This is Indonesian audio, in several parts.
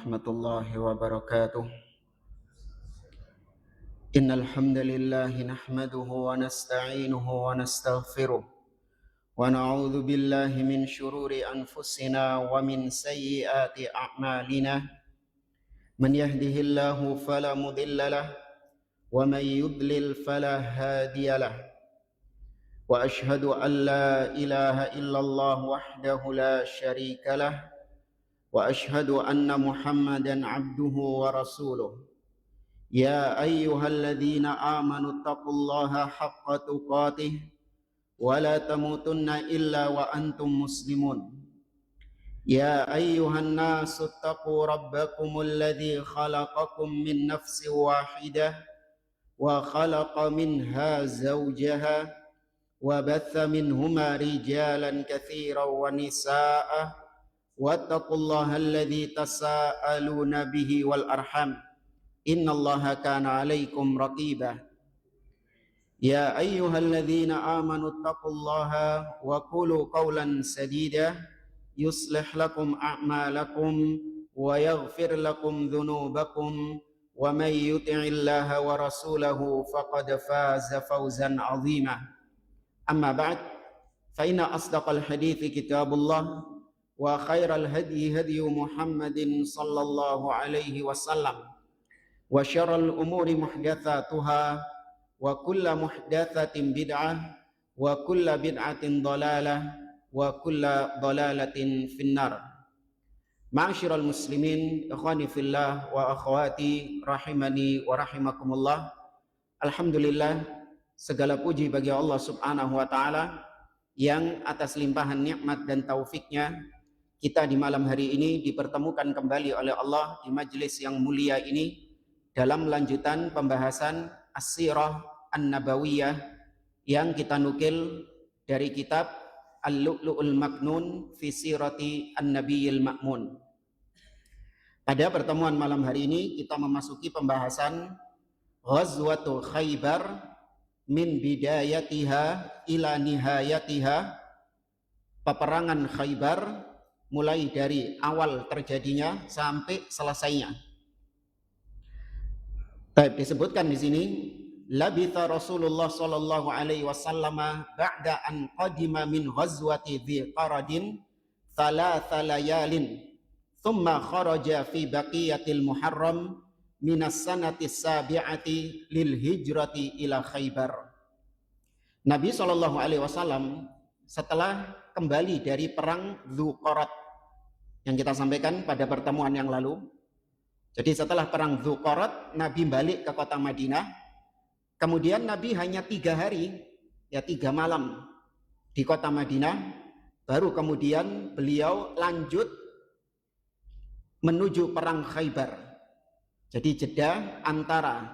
Warahmatullahi wabarakatuh. Innal hamdalillah nahmaduhu wa nasta'inuhu wa nastaghfiruh wa na'udzu billahi min shururi anfusina wa min sayyiati a'malina. Man yahdihillahu fala mudhillalah wa man yudlil fala hadiyalah. Wa ashhadu an la ilaha illallah wahdahu la syarikalah wa ashhadu anna Muhammadan 'abduhu wa rasuluh. يا أيها الذين آمنوا اتقوا الله حق تقاته ولا تموتن إلا وأنتم مسلمون يا أيها الناس اتقوا ربكم الذي خلقكم من نفس واحدة وخلق منها زوجها وبث منهما رجالا كثيرا ونساء واتقوا الله الذي تساءلون به والأرحام Innallaha kana 'alaikum raqiba. Ya ayyuhalladzina amanu taqullaha wa qulu qawlan sadida yuslih lakum a'malakum wa yaghfir lakum dhunubakum wa may yuti'illaha wa rasulahu faqad faza fawzan 'azima. Amma ba'd, fa inna asdaqal hadithi kitabullah wa khairal hadyi hadyu Muhammadin sallallahu alaihi wasallam wa syarrul umuri muhdatsatuha wa kullu muhdatsatin bid'ah wa kullu bid'atin dhalalah wa kullu dhalalatin finnar. Ma'asyiral muslimin, ikhwani fillah wa akhwati rahimani wa rahimakumullah. Alhamdulillah, segala puji bagi Allah Subhanahu wa taala yang atas limpahan nikmat dan taufiknya kita di malam hari ini dipertemukan kembali oleh Allah di majelis yang mulia ini dalam lanjutan pembahasan As-Sirah An-Nabawiyah yang kita nukil dari kitab Al-Lu'lu'ul Maknun fi Sirati An-Nabiyil Ma'mun. Pada pertemuan malam hari ini kita memasuki pembahasan Ghazwatul Khaybar min bidayatiha ila nihayatiha. Peperangan Khaybar mulai dari awal terjadinya sampai selesainya. Disebutkan di sini, labitha Rasulullah sallallahu alaihi wasallam ba'da an qadima min ghazwati dhi qaradin thalatha layalin thumma kharaja fi baqiyatil muharram minas sanati sabi'ati lil hijrati ila Khaybar. Nabi sallallahu alaihi wasallam setelah kembali dari perang Dzuqarat yang kita sampaikan pada pertemuan yang lalu. Jadi setelah perang Dzuqarat, Nabi balik ke kota Madinah. Kemudian Nabi hanya 3 hari, 3 malam di kota Madinah. Baru kemudian beliau lanjut menuju perang Khaybar. Jadi jeda antara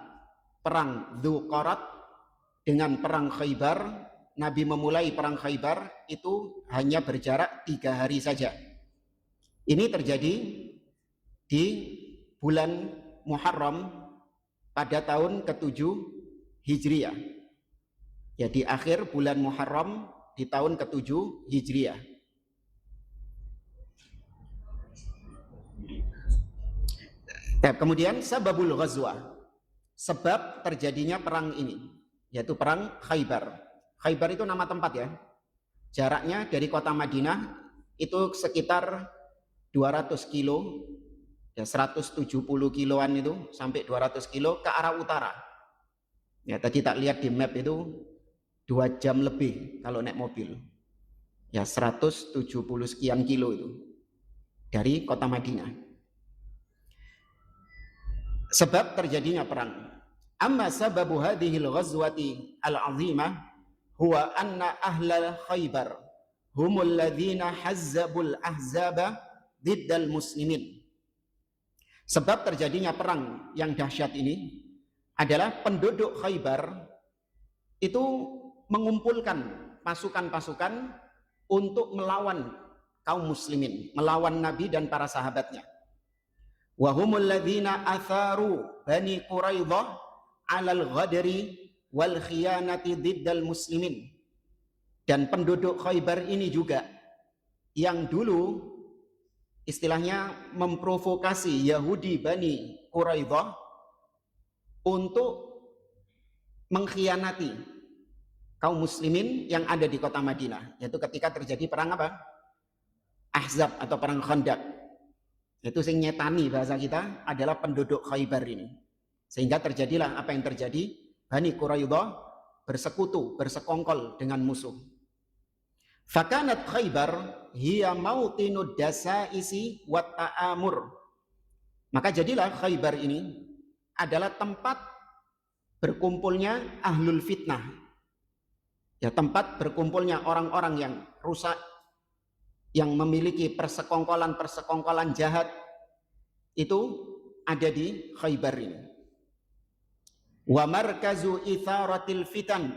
perang Dzuqarat dengan perang Khaybar, Nabi memulai perang Khaybar itu hanya berjarak 3 hari saja. Ini terjadi di bulan Muharram pada tahun ke-7 Hijriah. Ya, di akhir bulan Muharram di tahun ke-7 Hijriah. Kemudian sababul ghazwah, sebab terjadinya perang ini, yaitu perang Khaybar. Khaybar itu nama tempat ya. Jaraknya dari kota Madinah itu sekitar 200 kilo. Ya, 170 kiloan itu sampai 200 kilo ke arah utara. Ya, tadi tak lihat di map itu 2 jam lebih kalau naik mobil. Ya, 170 sekian kilo itu dari kota Madinah. Sebab terjadinya perang. Amma sababu hadhil ghazwati al-'azimah huwa anna ahlal Khaybar humul ladzina hazzabul ahzaba diddal muslimin. Sebab terjadinya perang yang dahsyat ini adalah penduduk Khaybar itu mengumpulkan pasukan-pasukan untuk melawan kaum muslimin, melawan Nabi dan para sahabatnya. Wa humul ladzina atharu Bani Quraidah 'alal ghadri wal khiyanati diddal muslimin. Dan penduduk Khaybar ini juga yang dulu istilahnya memprovokasi Yahudi Bani Quraidah untuk mengkhianati kaum muslimin yang ada di kota Madinah, yaitu ketika terjadi perang apa? Ahzab atau perang Khandaq. Itu sing nyetani bahasa kita adalah penduduk Khaybar ini. Sehingga terjadilah apa yang terjadi, Bani Quraidah bersekutu, bersekongkol dengan musuh. Fakanat Khaybar hiya mautinud dasaisi wat ta'amur. Maka jadilah Khaybar ini adalah tempat berkumpulnya ahlul fitnah. Ya, tempat berkumpulnya orang-orang yang rusak, yang memiliki persekongkolan-persekongkolan jahat, itu ada di Khaybar ini. Wa markazu itharatil fitan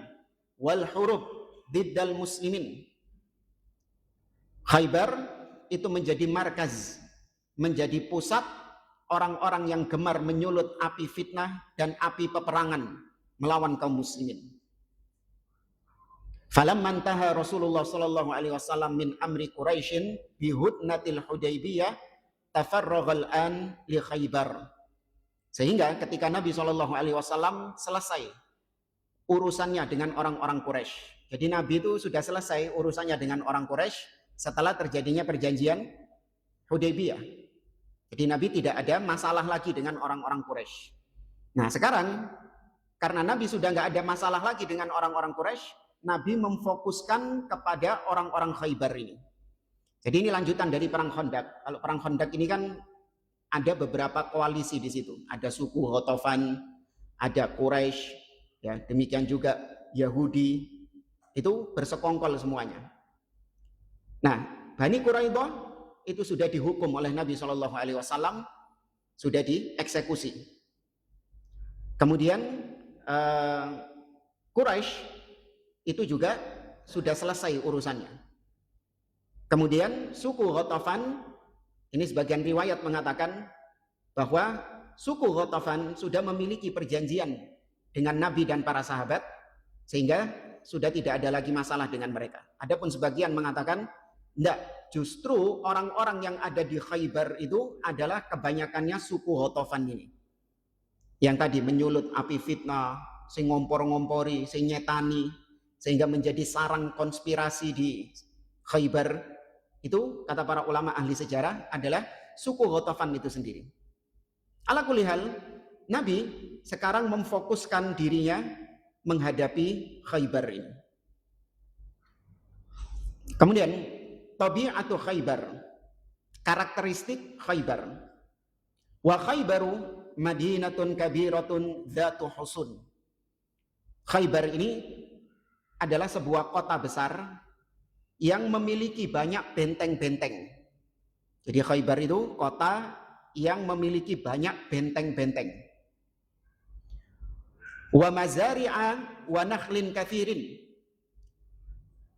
wal hurub diddal muslimin. Khaybar itu menjadi markaz, menjadi pusat orang-orang yang gemar menyulut api fitnah dan api peperangan melawan kaum muslimin. Falamma intaha Rasulullah sallallahu alaihi wasallam min amri Quraisyin bi hudnatil Hudaybiyah tafarraghal an li Khaybar. Sehingga ketika Nabi sallallahu alaihi wasallam selesai urusannya dengan orang-orang Quraisy. Jadi Nabi itu sudah selesai urusannya dengan orang Quraisy setelah terjadinya perjanjian Hudaybiyah. Jadi Nabi tidak ada masalah lagi dengan orang-orang Quraisy. Nah sekarang karena Nabi sudah nggak ada masalah lagi dengan orang-orang Quraisy, Nabi memfokuskan kepada orang-orang Khaybar ini. Jadi ini lanjutan dari perang Khandaq. Kalau perang Khandaq ini kan ada beberapa koalisi di situ. Ada suku Ghatafan, ada Quraisy, ya demikian juga Yahudi. Itu bersekongkol semuanya. Nah, Bani Quraidah itu sudah dihukum oleh Nabi Shallallahu Alaihi Wasallam, sudah dieksekusi. Kemudian Quraisy itu juga sudah selesai urusannya. Kemudian suku Ghatafan, ini sebagian riwayat mengatakan bahwa suku Ghatafan sudah memiliki perjanjian dengan Nabi dan para sahabat, sehingga sudah tidak ada lagi masalah dengan mereka. Adapun sebagian mengatakan tidak, justru orang-orang yang ada di Khaybar itu adalah kebanyakannya suku Ghatafan ini, yang tadi menyulut api fitnah, sing ngompor-ngompori, sing nyetani, sehingga menjadi sarang konspirasi di Khaybar. Itu kata para ulama ahli sejarah adalah suku Ghatafan itu sendiri. Ala kulli hal, Nabi sekarang memfokuskan dirinya menghadapi Khaybar ini. Kemudian tabi'atu Khaybar, karakteristik Khaybar. Wa Khaybaru madinatun kabiratun dzatu husun. Khaybar ini adalah sebuah kota besar yang memiliki banyak benteng-benteng. Jadi Khaybar itu kota yang memiliki banyak benteng-benteng. Wa mazari'a wa nakhlin kathirin.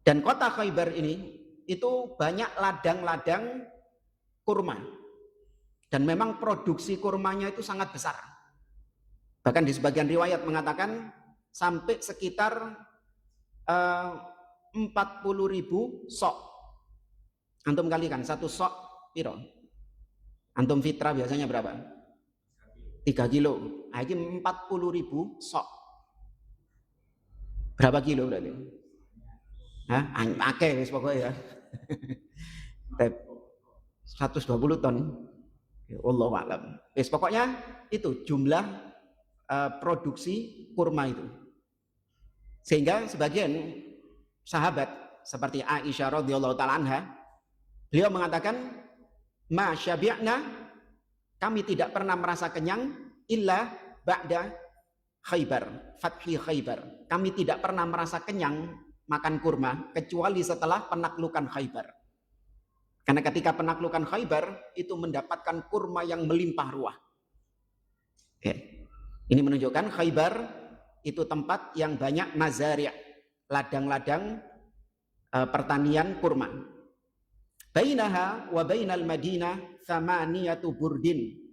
Dan kota Khaybar ini itu banyak ladang-ladang kurma. Dan memang produksi kurmanya itu sangat besar. Bahkan di sebagian riwayat mengatakan sampai sekitar 40.000 sok. Antum kalikan satu sok piro? Antum fitrah biasanya berapa? 3 kilo. Nah, ini 40.000 sok. Berapa kilo berarti? Hah? Akeh wis pokoknya ya. 120 ton. Wallahu a'lam. Wis pokoknya itu jumlah produksi kurma itu. Sehingga sebagian sahabat seperti Aisyah radhiyallahu taala anha, beliau mengatakan, "Ma syabi'na, kami tidak pernah merasa kenyang illa ba'da Khaybar, fathi Khaybar. Kami tidak pernah merasa kenyang makan kurma kecuali setelah penaklukan Khaybar. Karena ketika penaklukan Khaybar itu mendapatkan kurma yang melimpah ruah." Oke. Ini menunjukkan Khaybar itu tempat yang banyak mazari', ladang-ladang pertanian kurma. Bainaha wa bainal Madinah thamaniyatu burdin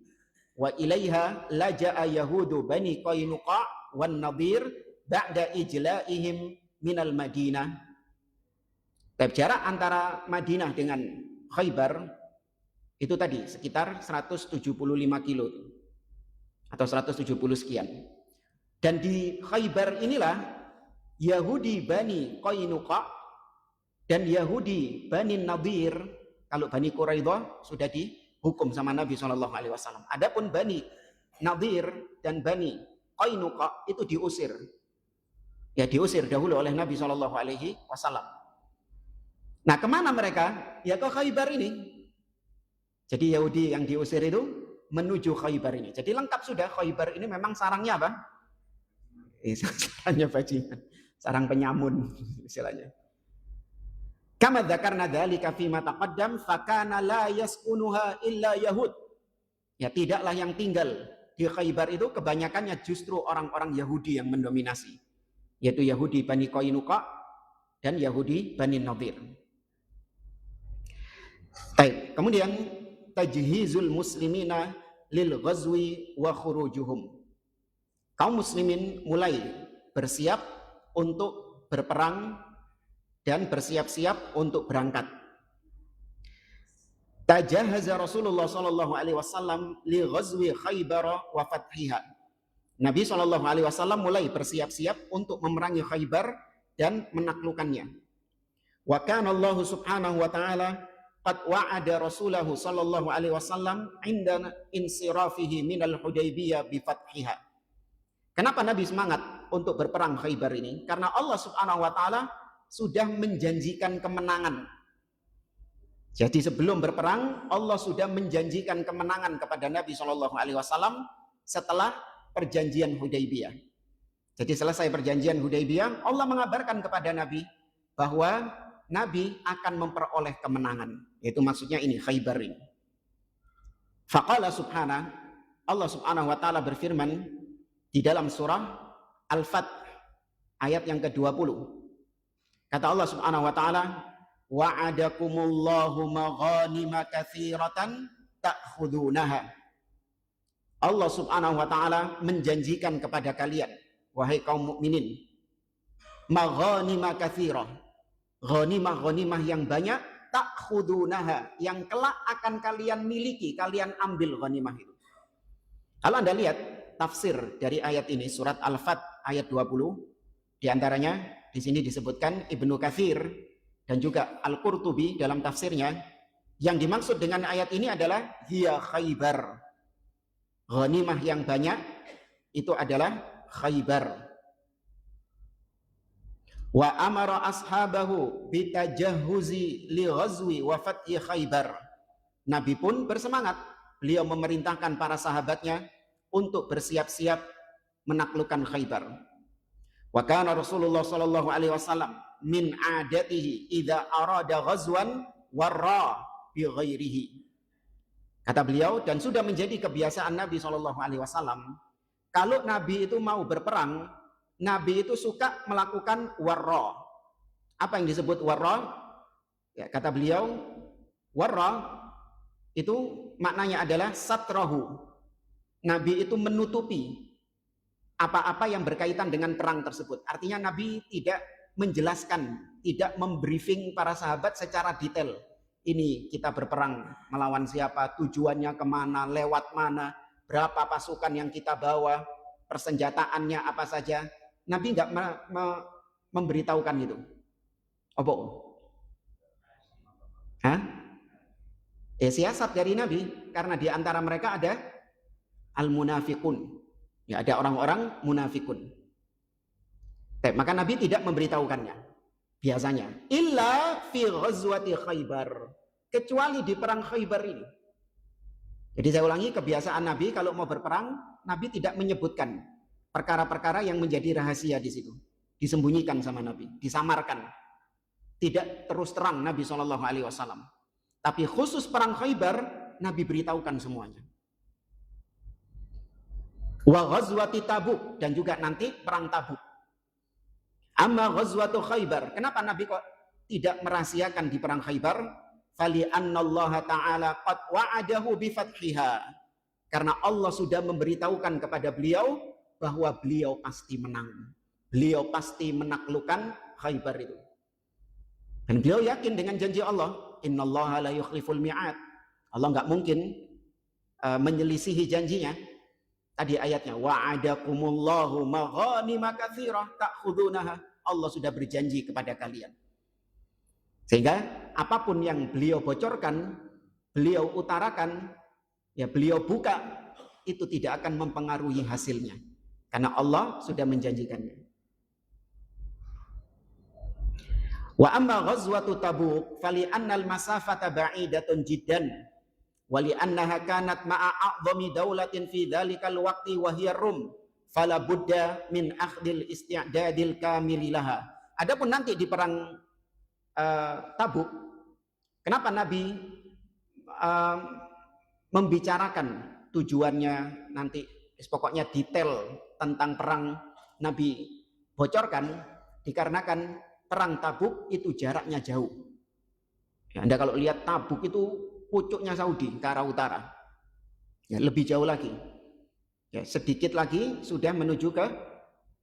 wa ilaiha laja'a yahudu bani Qainuqa wan Nadir ba'da ijla'ihim minal Madinah. Jarak antara Madinah dengan Khaybar Itu tadi sekitar 175 kilo atau 170 sekian. Dan di Khaybar inilah Yahudi Bani Qainuqa dan Yahudi Bani Nadir, kalau Bani Quraidah sudah dihukum sama Nabi SAW. Adapun Bani Nadir dan Bani Qainuqa itu diusir. Ya, diusir dahulu oleh Nabi SAW. Nah, kemana mereka? Ya ke Khaybar ini. Jadi Yahudi yang diusir itu menuju Khaybar ini. Jadi lengkap sudah, Khaybar ini memang sarangnya apa? Sarangnya bajingan, sarang penyamun istilahnya. Kama dzakarna dzalika fi ma taqaddam fakana la yaskunuha illa yahud. Ya, tidaklah yang tinggal di Khaybar itu kebanyakannya justru orang-orang Yahudi yang mendominasi, yaitu Yahudi Bani Qainuqa dan Yahudi Bani Nadir. Baik, kemudian tajhizul muslimina lil ghazwi wa khurujuhum. Kaum muslimin mulai bersiap untuk berperang dan bersiap-siap untuk berangkat. Tajahaza Rasulullah sallallahu alaihi wasallam li ghazwi Khaybar wa fathiha. Nabi sallallahu alaihi wasallam mulai bersiap-siap untuk memerangi Khaybar dan menaklukkannya. Wa kana Allah subhanahu wa ta'ala qad wa'ada Rasulahu sallallahu alaihi wasallam inda insirafihi minal Hudaybiyah bi fathiha. Kenapa Nabi semangat untuk berperang Khaybar ini? Karena Allah subhanahu wa ta'ala sudah menjanjikan kemenangan. Jadi sebelum berperang, Allah sudah menjanjikan kemenangan kepada Nabi sallallahu alaihi wasallam setelah perjanjian Hudaybiyah. Jadi selesai perjanjian Hudaybiyah, Allah mengabarkan kepada Nabi bahwa Nabi akan memperoleh kemenangan. Itu maksudnya ini, Khaybar ini. Faqala subhanahu, Allah subhanahu wa ta'ala berfirman di dalam surah Al-Fath ayat yang ke-20. Kata Allah subhanahu wa ta'ala, wa'adakumullahu maghanima katsiratan ta'khudunaha. Allah subhanahu wa ta'ala menjanjikan kepada kalian, wahai kaum mukminin, maghanima katsirah, ghanimah-ghanimah yang banyak, ta'khudunaha, yang kelak akan kalian miliki, kalian ambil ghanimah itu. Kalau Anda lihat tafsir dari ayat ini, surat Al-Fath ayat 20, diantaranya di sini disebutkan Ibnu Katsir dan juga Al-Qurtubi dalam tafsirnya, yang dimaksud dengan ayat ini adalah hiya Khaybar. Ghanimah yang banyak itu adalah Khaybar. Wa amara ashabahu bitajahhuzi li ghazwi wa fathi Khaybar. Nabi pun bersemangat, beliau memerintahkan para sahabatnya untuk bersiap-siap menaklukkan Khaybar. Wa kana Rasulullah sallallahu alaihi wasallam min adatihi idza arada ghazwan warra bi ghairihi. Kata beliau, dan sudah menjadi kebiasaan Nabi sallallahu alaihi wasallam, kalau Nabi itu mau berperang, Nabi itu suka melakukan warra. Apa yang disebut warra? Ya, kata beliau, warra itu maknanya adalah satrahu. Nabi itu menutupi apa-apa yang berkaitan dengan perang tersebut. Artinya Nabi tidak menjelaskan, tidak membriefing para sahabat secara detail. Ini kita berperang melawan siapa, tujuannya kemana, lewat mana, berapa pasukan yang kita bawa, persenjataannya apa saja. Nabi nggak memberitahukan itu. Apa? Hah? Siasat dari Nabi, karena di antara mereka ada al-munafiqun. Ya, ada orang-orang munafikun. Maka Nabi tidak memberitahukannya. Biasanya. Illa fi ghazwati Khaybar. Kecuali di perang Khaybar ini. Jadi saya ulangi, kebiasaan Nabi kalau mau berperang, Nabi tidak menyebutkan perkara-perkara yang menjadi rahasia di situ, disembunyikan sama Nabi, disamarkan, tidak terus terang Nabi SAW. Tapi khusus perang Khaybar, Nabi beritahukan semuanya. Wa ghazwati Tabuk, dan juga nanti perang Tabuk. Amma ghazwatu Khaybar, kenapa Nabi kok tidak merahasiakan di perang Khaybar? Fali annallaha ta'ala qad wa'adahu bi fathiha. Karena Allah sudah memberitahukan kepada beliau bahwa beliau pasti menang. Beliau pasti menaklukkan Khaybar itu. Dan beliau yakin dengan janji Allah, innallaha la yukhliful mi'ad. Allah nggak mungkin menyelisihi janjinya. Tadi ayatnya wa'adakumullahu maghanima katsirah ta'khudunaha. Allah sudah berjanji kepada kalian. Sehingga apapun yang beliau bocorkan, beliau utarakan, ya beliau buka, itu tidak akan mempengaruhi hasilnya. Karena Allah sudah menjanjikannya. Wa amma ghazwatu Tabuk fali annal masafata ba'idatun jiddan wa li annaha kanat ma'a a'dhami daulatin fi dhalikal waqti wa hiya Rum fala budda min akhdil isti'dadil kamili laha. Adapun nanti di perang Tabuk, kenapa Nabi membicarakan tujuannya nanti, pokoknya detail tentang perang Nabi bocorkan, dikarenakan perang Tabuk itu jaraknya jauh. Ya, Anda kalau lihat Tabuk itu pucuknya Saudi ke arah utara, ya, lebih jauh lagi. Ya, sedikit lagi sudah menuju ke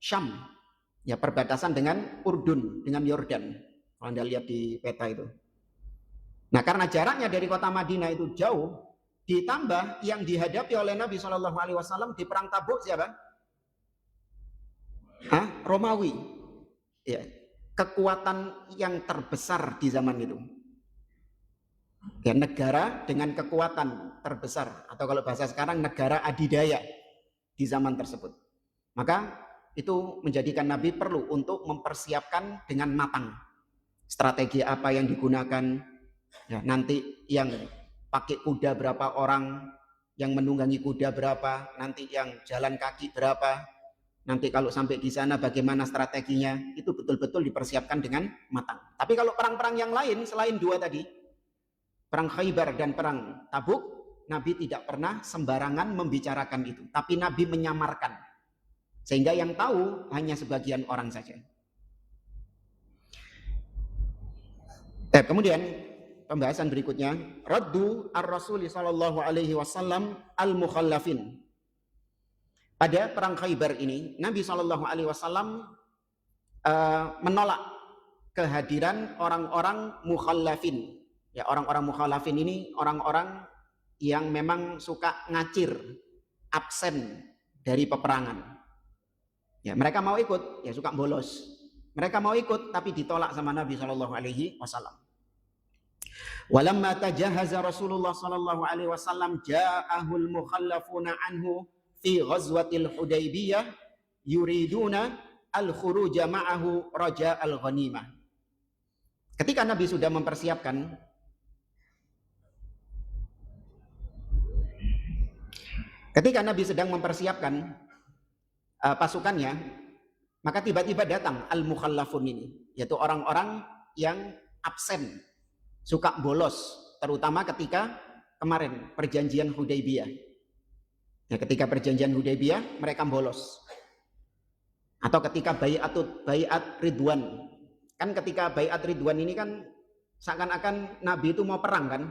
Syam, ya perbatasan dengan Urdun, dengan Yordan. Kalau Anda lihat di peta itu. Nah, karena jaraknya dari kota Madinah itu jauh, ditambah yang dihadapi oleh Nabi SAW di perang Tabuk siapa? Romawi. Ya, kekuatan yang terbesar di zaman itu. Ya, negara dengan kekuatan terbesar, atau kalau bahasa sekarang negara adidaya di zaman tersebut. Maka itu menjadikan Nabi perlu untuk mempersiapkan dengan matang strategi apa yang digunakan, ya, nanti yang pakai kuda berapa orang, yang menunggangi kuda berapa, nanti yang jalan kaki berapa, nanti kalau sampai di sana bagaimana strateginya, itu betul-betul dipersiapkan dengan matang. Tapi kalau perang-perang yang lain selain dua tadi, perang Khaybar dan perang Tabuk, Nabi tidak pernah sembarangan membicarakan itu, tapi Nabi menyamarkan sehingga yang tahu hanya sebagian orang saja. Kemudian pembahasan berikutnya, raddu ar-Rasul sallallahu alaihi wasallam al-mukhallafin. Pada perang Khaybar ini, Nabi sallallahu alaihi wasallam menolak kehadiran orang-orang mukhallafin. Ya, orang-orang mukhallafin ini orang-orang yang memang suka ngacir, absen dari peperangan. Ya, mereka mau ikut, ya suka bolos. Mereka mau ikut tapi ditolak sama Nabi sallallahu alaihi wasallam. Walamma tajahaza Rasulullah sallallahu alaihi wasallam ja'ahul mukhallafuna anhu fi ghazwatil Hudaybiyah yuriduna al-khuruja ma'ahu raja al-ghanimah. Ketika Nabi sudah mempersiapkan sedang mempersiapkan pasukannya, maka tiba-tiba datang al-mukhallafun ini, yaitu orang-orang yang absen, suka bolos, terutama ketika kemarin perjanjian Hudaybiyah. Ya, ketika perjanjian Hudaybiyah mereka bolos. Atau ketika bai'at Ridwan. Kan ketika bai'at Ridwan ini kan seakan-akan Nabi itu mau perang kan?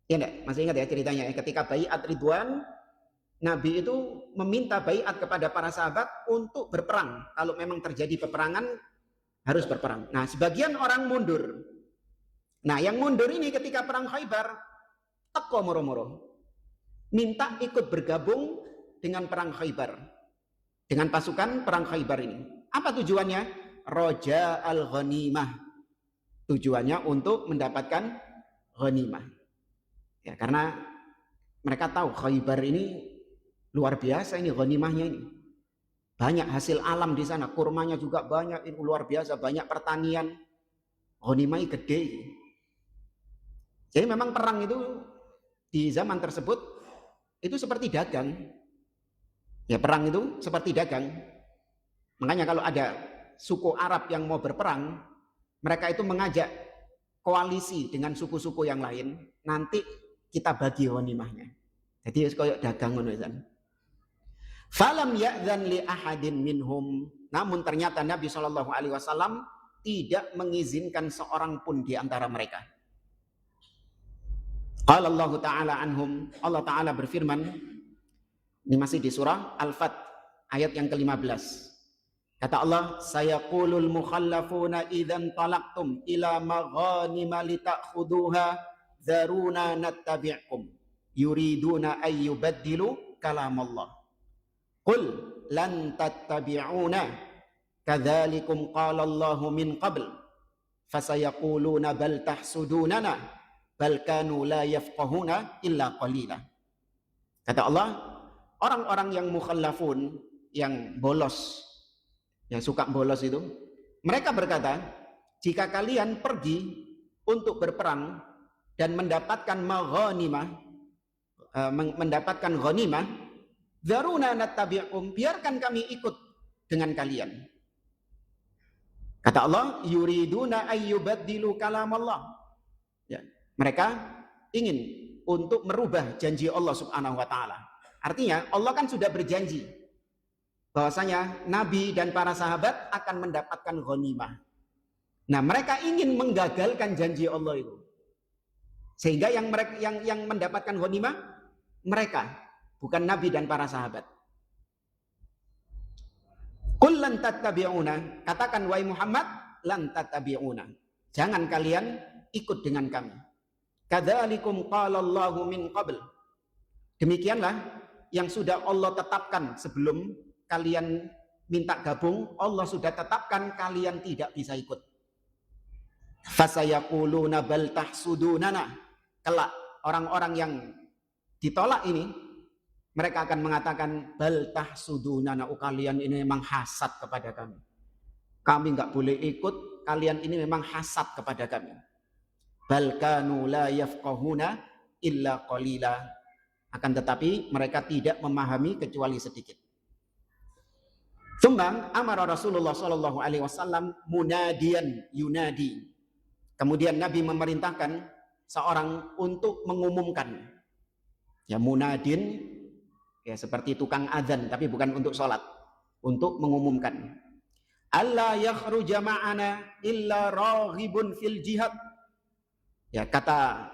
Ya enggak? Masih ingat ya ceritanya ya? Ketika bai'at Ridwan, Nabi itu meminta bai'at kepada para sahabat untuk berperang. Kalau memang terjadi peperangan harus berperang. Nah, sebagian orang mundur. Nah, yang mundur ini ketika perang Khaybar teko moro-moro, minta ikut bergabung dengan perang Khaybar, dengan pasukan perang Khaybar ini. Apa tujuannya? Raja al-ghanimah. Tujuannya untuk mendapatkan ghanimah. Ya, karena mereka tahu Khaybar ini luar biasa, ini ghanimahnya ini. Banyak hasil alam di sana, kurmanya juga banyak, ini luar biasa, banyak pertanian. Ghanimahnya gede. Jadi memang perang itu di zaman tersebut itu seperti dagang. Ya, perang itu seperti dagang. Makanya kalau ada suku Arab yang mau berperang, mereka itu mengajak koalisi dengan suku-suku yang lain, nanti kita bagi ghanimahnya. Jadi kayak dagang ngono kan. Falam ya'dzan li ahadin minhum. Namun ternyata Nabi Shallallahu alaihi wasallam tidak mengizinkan seorang pun di antara mereka. Qala Allah Ta'ala anhum, Allah Ta'ala berfirman, ini masih di surah Al-Fat ayat yang ke-15. Kata Allah, sayaqulul mukhallafuna idzan talaqtum ila maghanima lita'khuduha dzaruna nattabi'kum yuriduna ay yubaddilu kalamallah. Qul lan tattabi'una kadzalikum qala Allahu min qabl fasayaquluna bal tahsudunana bal kanu la yafqahuna illa qalila. Kata Allah, orang-orang yang mukhallafun, yang bolos, yang suka bolos itu, mereka berkata, jika kalian pergi untuk berperang dan mendapatkan maghanimah, mendapatkan ghanimah, dzaruna nattabi'um, biarkan kami ikut dengan kalian. Kata Allah, yuriduna ayyubaddilu kalamallah. Ya, mereka ingin untuk merubah janji Allah Subhanahu wa taala. Artinya Allah kan sudah berjanji bahwasanya Nabi dan para sahabat akan mendapatkan ghanimah. Nah, mereka ingin menggagalkan janji Allah itu. Sehingga yang mendapatkan ghanimah mereka, bukan Nabi dan para sahabat. Qul lan tattabi'una, katakan wahai Muhammad, lan tattabi'una. Jangan kalian ikut dengan kami. Kadzalikum qala Allahu min qabl. Demikianlah yang sudah Allah tetapkan sebelum kalian minta gabung, Allah sudah tetapkan kalian tidak bisa ikut. Fasayaquluna bal tahsudunana. Kelak orang-orang yang ditolak ini, mereka akan mengatakan bal tahsudunana, kalian ini memang hasad kepada kami. Kami enggak boleh ikut, kalian ini memang hasad kepada kami. Bal kanu la yafqahuna illa qalila. Akan tetapi mereka tidak memahami kecuali sedikit. Tsumma amara Rasulullah sallallahu alaihi wasallam munadiyan yunadi. Kemudian Nabi memerintahkan seorang untuk mengumumkan. Ya, munadin ya seperti tukang azan tapi bukan untuk sholat, untuk mengumumkan. Alla yakhruja ma'ana illa raghibun fil jihad. Ya, kata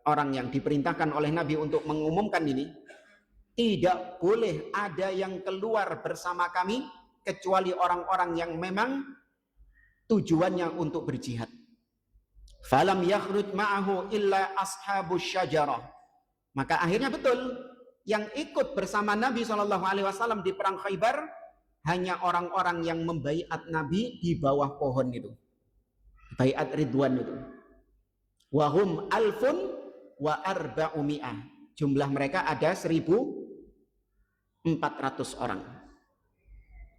orang yang diperintahkan oleh Nabi untuk mengumumkan ini, tidak boleh ada yang keluar bersama kami kecuali orang-orang yang memang tujuannya untuk berjihad. Falam yakhruj ma'ahu illa ashabus syajarah. Maka akhirnya betul yang ikut bersama Nabi SAW di perang Khaybar hanya orang-orang yang membaiat Nabi di bawah pohon itu. Baiat Ridwan itu. Wahum alfun wa arba'umi'ah. Jumlah mereka ada 1.400 orang.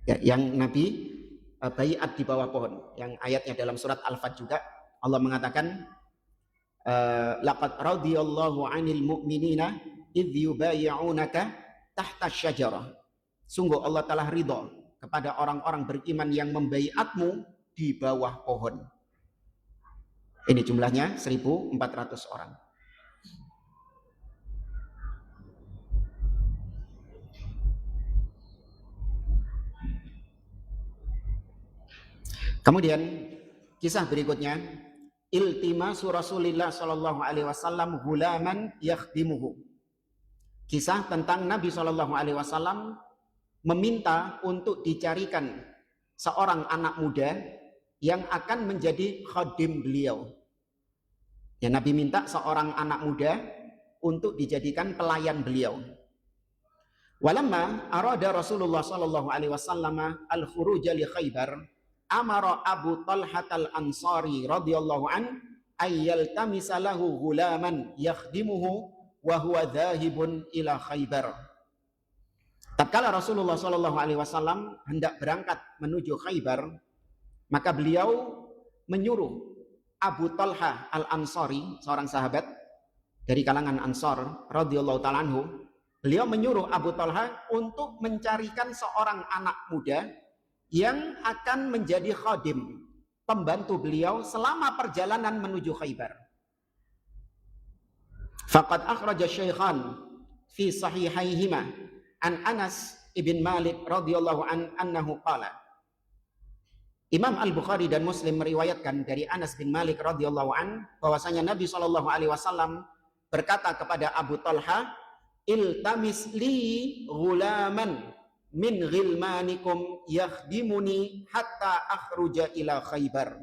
Ya, yang Nabi baiat di bawah pohon. Yang ayatnya dalam surat Al-Fat juga Allah mengatakan laqad radiyallahu 'anil mu'minina idh yubayyi'unaka tahta syajarah. Sungguh Allah telah ridha kepada orang-orang beriman yang membaiatmu di bawah pohon. Ini jumlahnya 1.400 orang. Kemudian kisah berikutnya, iltimasu Rasulillah sallallahu alaihi wasallam gulaman yakhdimuhu. Kisah tentang Nabi sallallahu alaihi wasallam meminta untuk dicarikan seorang anak muda yang akan menjadi khadim beliau. Ya, Nabi minta seorang anak muda untuk dijadikan pelayan beliau. Walamma arada Rasulullah sallallahu alaihi wasallam al-khuruj li Khaybar, amara Abu Talhah al-Ansari radhiyallahu an ayyaltamisa lahu ghulaman yakhdimuhu wa huwa dhahibun ila Khaybar. Tatkala Rasulullah sallallahu alaihi wasallam hendak berangkat menuju Khaybar, maka beliau menyuruh Abu Talhah al-Ansari, seorang sahabat dari kalangan Ansar radhiyallahu ta'ala anhu, beliau menyuruh Abu Talhah untuk mencarikan seorang anak muda yang akan menjadi khadim, pembantu beliau selama perjalanan menuju Khaybar. Faqad akhraja syaikhan fi sahihaihima an Anas ibn Malik radhiyallahu anhu qala. Imam Al-Bukhari dan Muslim meriwayatkan dari Anas bin Malik radhiyallahu an bahwasanya Nabi sallallahu alaihi wasallam berkata kepada Abu Talha, "Iltamis li ghulaman min ghilmanikum yakhdimuni hatta akhruja ila Khaybar."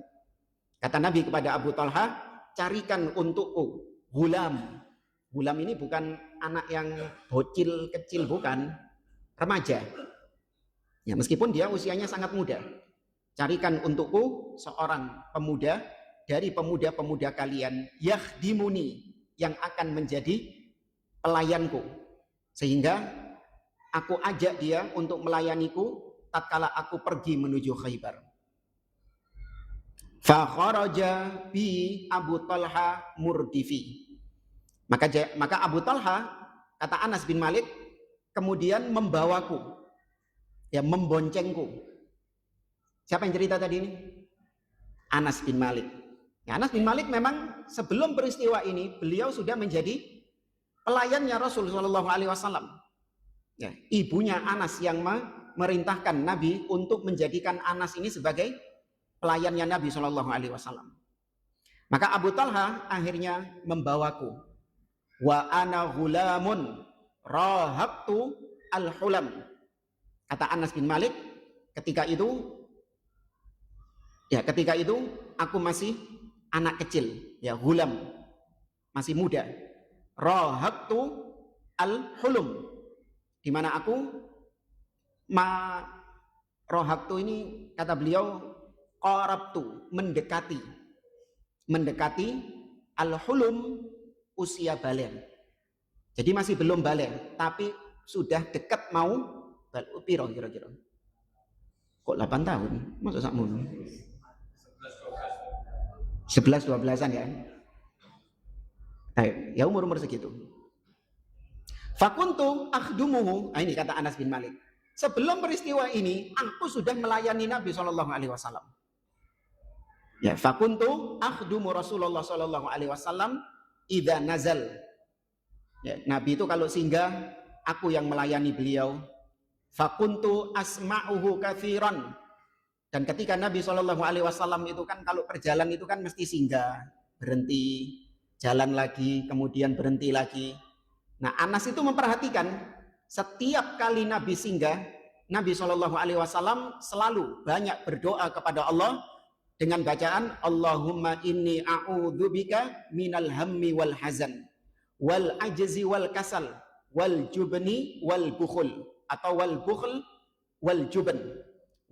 Kata Nabi kepada Abu Talha, carikan untukku gulam. Gulam ini bukan anak yang bocil kecil, bukan, remaja. Ya, meskipun dia usianya sangat muda. Carikan untukku seorang pemuda dari pemuda-pemuda kalian, yakhdimuni, yang akan menjadi pelayanku, sehingga aku ajak dia untuk melayaniku tatkala aku pergi menuju Khaybar. Fa kharaja bi Abu Talha murdifi. Maka Abu Talha, kata Anas bin Malik, kemudian membawaku, ya, memboncengku. Siapa yang cerita tadi ini? Anas bin Malik. Ya, Anas bin Malik memang sebelum peristiwa ini beliau sudah menjadi pelayannya Rasul Shallallahu Alaihi Wasallam. Ya, ibunya Anas yang memerintahkan Nabi untuk menjadikan Anas ini sebagai pelayannya Nabi Shallallahu Alaihi Wasallam. Maka Abu Talha akhirnya membawaku. Wa ana ghulamun rahabtu al-hulam. Kata Anas bin Malik, ketika itu aku masih anak kecil, ya, ghulam, masih muda. Rahabtu al-hulum, di mana aku rohabtu ini kata beliau qarabtu, mendekati al-hulum, usia balik. Jadi masih belum balik, tapi sudah dekat mau piro kira-kira. Kok 8 tahun? Masa sakmono? 11-12an ya. Ya umur segitu. Fakuntu akhdumuhu. Ini kata Anas bin Malik. Sebelum peristiwa ini, aku sudah melayani Nabi SAW. Ya, fakuntu akhdumu Rasulullah SAW idza nazal. Ya, Nabi itu kalau singgah, aku yang melayani beliau. Fakuntu asma'uhu katsiran. Dan ketika Nabi SAW itu kan kalau perjalanan itu kan mesti singgah, berhenti, jalan lagi, kemudian berhenti lagi. Nah, Anas itu memperhatikan setiap kali Nabi singgah, Nabi SAW selalu banyak berdoa kepada Allah dengan bacaan Allahumma inni a'udzubika minal hammi wal hazan wal ajzi wal kasal wal jubni wal bukhul atau wal bukhl wal jubn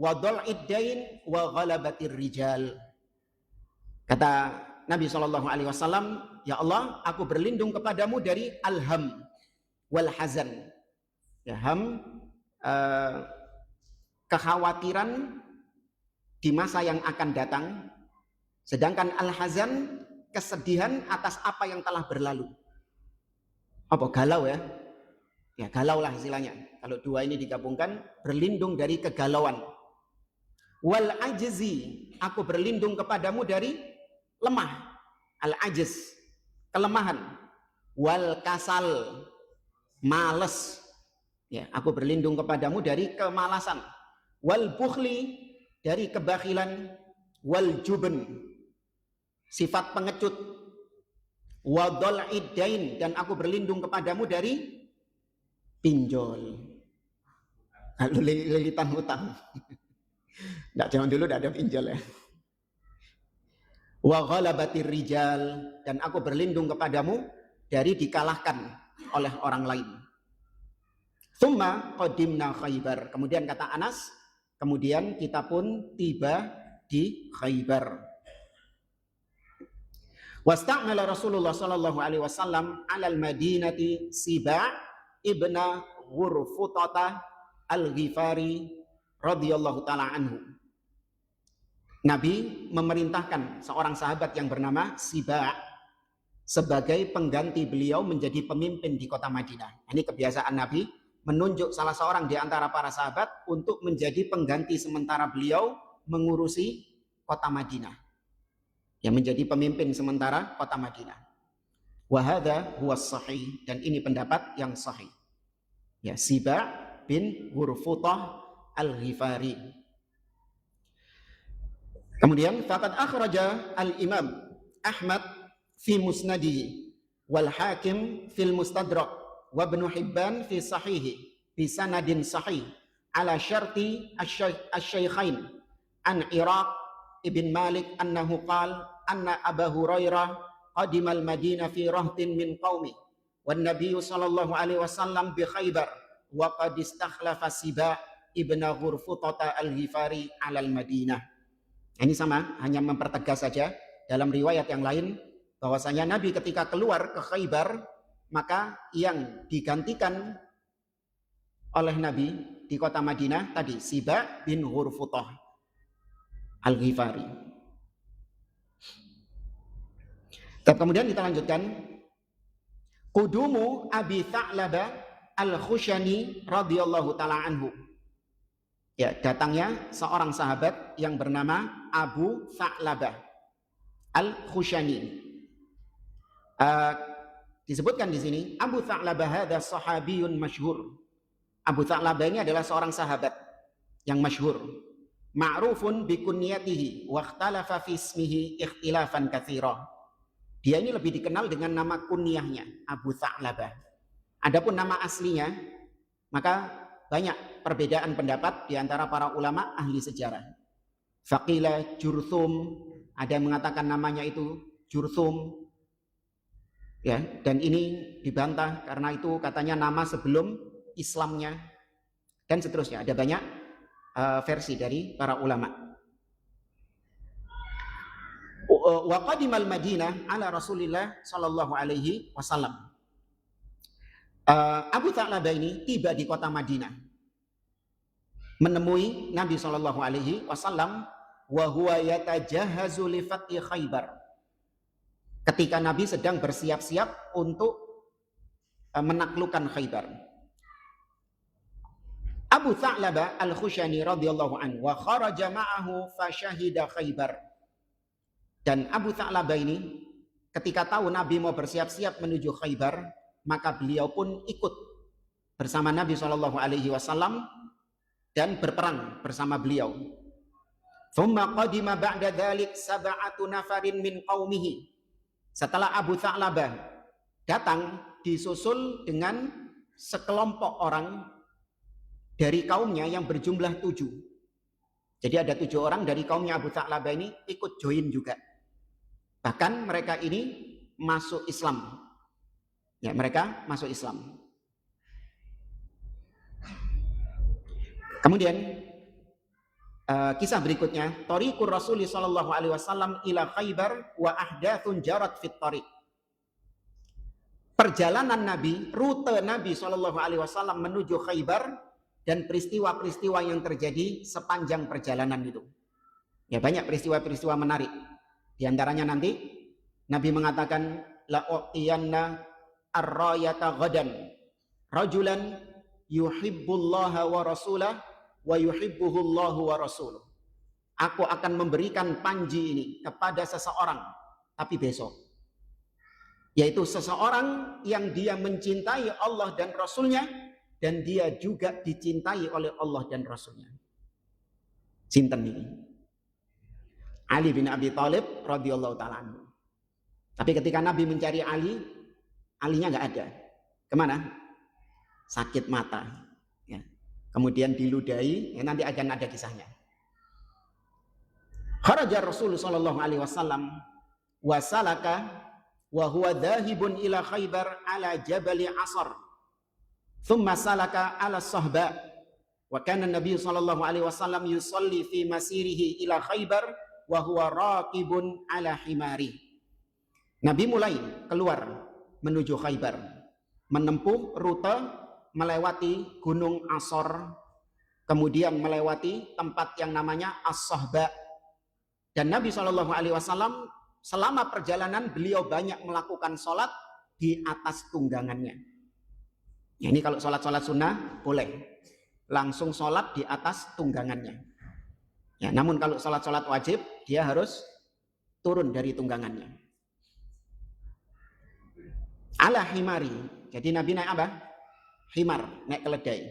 wa dhal'id dain wa ghalabatir rijal. Kata Nabi SAW, ya Allah, aku berlindung kepadamu dari al-ham wal hazan. Ya, ham, kekhawatiran di masa yang akan datang. Sedangkan al-hazan, kesedihan atas apa yang telah berlalu. Apa? Galau ya? Ya, galau lah istilahnya. Kalau dua ini digabungkan, berlindung dari kegalauan. Wal ajzi, aku berlindung kepadamu dari lemah. Al-ajz, kelemahan. Wal kasal, malas. Ya, aku berlindung kepadamu dari kemalasan. Wal bukhli, dari kebakhilan. Wal jubn, sifat pengecut. Wa dhal'id dain, dan aku berlindung kepadamu dari pinjol. Kalau lilitan hutang. Nggak, zaman dulu tidak ada pinjol ya. Wa ghalabatir rijal, dan aku berlindung kepadamu dari dikalahkan oleh orang lain. Tsumma qadimna Khaybar. Kemudian kata Anas, kemudian kita pun tiba di Khaybar. Wasta'mala Rasulullah sallallahu alaihi wasallam 'alal Madinati Siba' ibna Ghurfutata al-Ghifari radhiyallahu taala anhu. Nabi memerintahkan seorang sahabat yang bernama Siba' sebagai pengganti beliau menjadi pemimpin di kota Madinah. Ini kebiasaan Nabi, menunjuk salah seorang di antara para sahabat untuk menjadi pengganti sementara beliau mengurusi kota Madinah. Yang menjadi pemimpin sementara kota Madinah. Wa hadza huwa sahih, dan ini pendapat yang sahih. Ya, Siba' bin Ghurfutah al-Ghifari. Kemudian faqad akhraja al-Imam Ahmad fi musnadihi wal Hakim fil Mustadrak wa Ibnu Hibban fi sahihi bi sanadin sahih ala syarti asy-syaikhain an Iraq ibn Malik annahu qala anna Abu Hurairah qadimal Madinah fi rahtin min qaumi wan Nabiy sallallahu alaihi wasallam bi Khaybar wa qad istakhlafa Siba ibn Ghurfutata al-Ghifari alal Madinah. Ini sama, hanya mempertegas saja. Dalam riwayat yang lain bahwasanya Nabi ketika keluar ke Khaybar, maka yang digantikan oleh Nabi di kota Madinah tadi Siba bin Ghurfutah al-Ghifari. Kemudian kita lanjutkan. Qudumu Abi Tha'labah al-Khushani radhiyallahu taala anhu. Ya, datangnya seorang sahabat yang bernama Abu Tha'labah al-Khushani. Disebutkan di sini Abu Tha'labah hadza sahabiyun masyhur. Abu Tha'labah ini adalah seorang sahabat yang masyhur. Ma'rufun bi kunyatihi wa ikhtalafa fi ismihi ikhtilafan katsira. Dia ini lebih dikenal dengan nama kunyahnya Abu Tha'labah. Adapun nama aslinya maka banyak perbedaan pendapat di antara para ulama ahli sejarah. Faqila Jurthum, ada yang mengatakan namanya itu Jurthum. Ya, dan ini dibantah karena itu katanya nama sebelum Islamnya dan seterusnya. Ada banyak versi dari para ulama. Wa qadimal Madinah ala Rasulillah sallallahu alaihi wasallam. Abu Tha'labah ini tiba di kota Madinah, menemui Nabi sallallahu alaihi wasallam wa huwa yatajahazu li fathi Khaybar. Ketika Nabi sedang bersiap-siap untuk menaklukkan Khaybar. Abu Tha'labah al-Khushani radhiyallahu anhu wa kharaja ma'ahu fa syahida Khaybar. Dan Abu Tha'labah ini ketika tahu Nabi mau bersiap-siap menuju Khaybar, maka beliau pun ikut bersama Nabi SAW dan berperang bersama beliau. Thumma qadima ba'da dzalik sab'atu nafarin min qaumihi. Setelah Abu Tha'labah datang, disusul dengan sekelompok orang dari kaumnya yang berjumlah 7. Jadi ada 7 orang dari kaumnya Abu Tha'labah ini ikut join juga. Bahkan mereka ini masuk Islam. Ya, mereka masuk Islam. Kemudian kisah berikutnya, Tariqur Rasul sallallahu alaihi wasallam ila Khaybar wa ahdathun jarat fit tariq. Perjalanan Nabi, rute Nabi sallallahu alaihi wasallam menuju Khaybar dan peristiwa-peristiwa yang terjadi sepanjang perjalanan itu. Ya, banyak peristiwa-peristiwa menarik. Di antaranya nanti Nabi mengatakan la u'tiyanna ar-rayata ghadan rajulan yuhibbullaha wa rasulah wa yuhibbuhullahu wa rasuluh. Aku akan memberikan panji ini kepada seseorang tapi besok. Yaitu seseorang yang dia mencintai Allah dan Rasulnya dan dia juga dicintai oleh Allah dan Rasulnya. Sinten ini? Ali bin Abi Thalib radhiyallahu ta'ala anhu. Tapi ketika Nabi mencari Ali, Alinya nggak ada. Kemana? Sakit mata. Ya. Kemudian diludahi, ya nanti akan ada kisahnya. Kharaja Rasul sallallahu alaihi wasallam wa salaka wa huwa dhahibun ila Khaybar ala Jabal Asar. Thumma salaka ala Sahba. Wa kana Nabi sallallahu alaihi wasallam yusalli fi masirihi ila Khaybar wa huwa raqibun ala himari. Nabi mulai keluar menuju Khaybar, menempuh rute melewati Gunung Asor, kemudian melewati tempat yang namanya As-Sahba. Dan Nabi SAW selama perjalanan beliau banyak melakukan sholat di atas tunggangannya. Ya, ini kalau sholat-sholat sunnah boleh langsung sholat di atas tunggangannya. Ya, namun kalau sholat-sholat wajib dia harus turun dari tunggangannya. Ala himari. Jadi Nabi naik apa? Himar, naik keledai.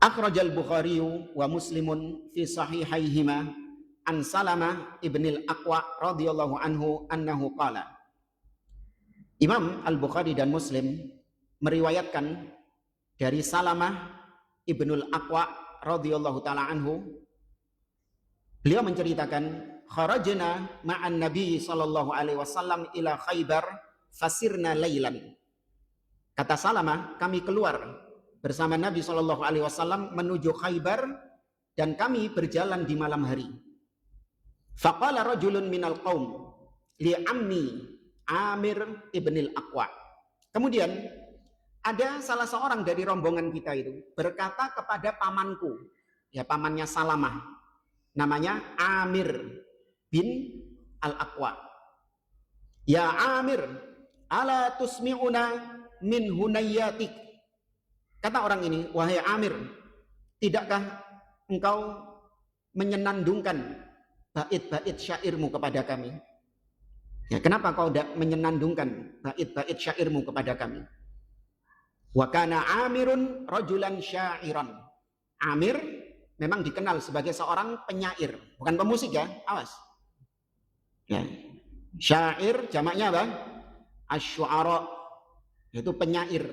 Akhrajal Bukhari wa Muslimun fi sahihaihima an Salamah ibnil Aqwa radhiyallahu anhu annahu qala. Imam Al-Bukhari dan Muslim meriwayatkan dari Salamah ibnul Aqwa radhiyallahu taala anhu, beliau menceritakan kharajna ma'an nabi sallallahu alaihi wasallam ila Khaybar fasirna lailan. Kata Salamah, kami keluar bersama Nabi sallallahu alaihi wasallam menuju Khaybar dan kami berjalan di malam hari. Faqala rajulun minal qaum li ammi Amir ibnil Aqwa. Kemudian ada salah seorang dari rombongan kita itu berkata kepada pamanku, ya pamannya Salamah, namanya Amir bin Al-Aqwa. Ya Amir, ala tusmi'una min hunayyatik. Kata orang ini, wahai Amir, tidakkah engkau menyenandungkan bait-bait syairmu kepada kami? Ya, kenapa kau tidak menyenandungkan bait-bait syairmu kepada kami? Wa kana Amirun rajulan syairan. Amir memang dikenal sebagai seorang penyair, bukan pemusik ya, awas. Ya. Syair jamaknya apa? Asy-syu'ara, itu penyair,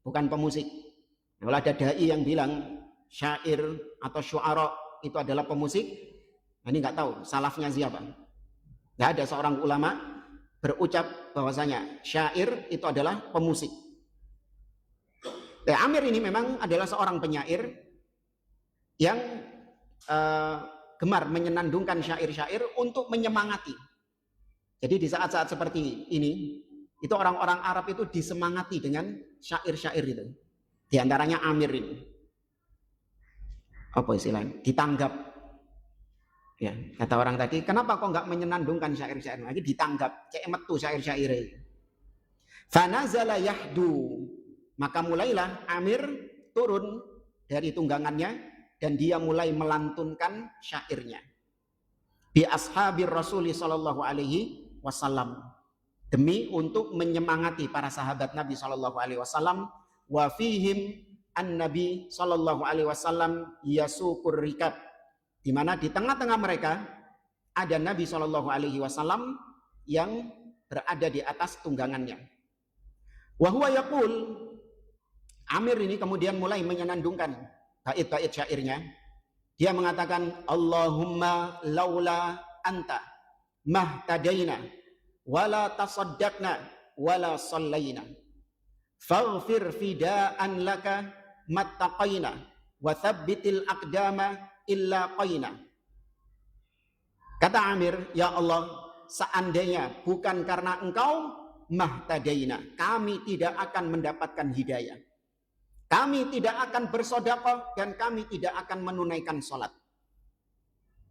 bukan pemusik. Kalau ada dai yang bilang syair atau syu'ara itu adalah pemusik, nah ini nggak tahu salafnya siapa. Nggak ada seorang ulama berucap bahwasanya syair itu adalah pemusik. Amir ini memang adalah seorang penyair yang gemar menyenandungkan syair-syair untuk menyemangati. Jadi di saat-saat seperti ini, itu orang-orang Arab itu disemangati dengan syair-syair itu. Di antaranya Amir ini. Apa istilahnya? Ditanggap. Ya, kata orang tadi, kenapa kok nggak menyenandungkan syair-syair lagi? Ditanggap, cek metu syair-syair. Fanazala yahdu. Maka mulailah Amir turun dari tunggangannya dan dia mulai melantunkan syairnya. Bi ashabir Rasul sallallahu alaihi wasallam, demi untuk menyemangati para sahabat Nabi sallallahu alaihi wasallam. Wa fihim an-nabi sallallahu alaihi wasallam yasuqur rikab, di mana di tengah-tengah mereka ada Nabi sallallahu alaihi wasallam yang berada di atas tunggangannya. Wa huwa yaqul, Amir ini kemudian mulai menyenandungkan bait-bait syairnya. Dia mengatakan, Allahumma laula anta mahtadaina wala tasaddaqna wala sallaina faghfir fida'an laka mattaqaina wa thabbitil aqdama illa qaina. Kata Amir, ya Allah, seandainya bukan karena engkau, mahtadaina, kami tidak akan mendapatkan hidayah. Kami tidak akan bersedekah dan kami tidak akan menunaikan sholat.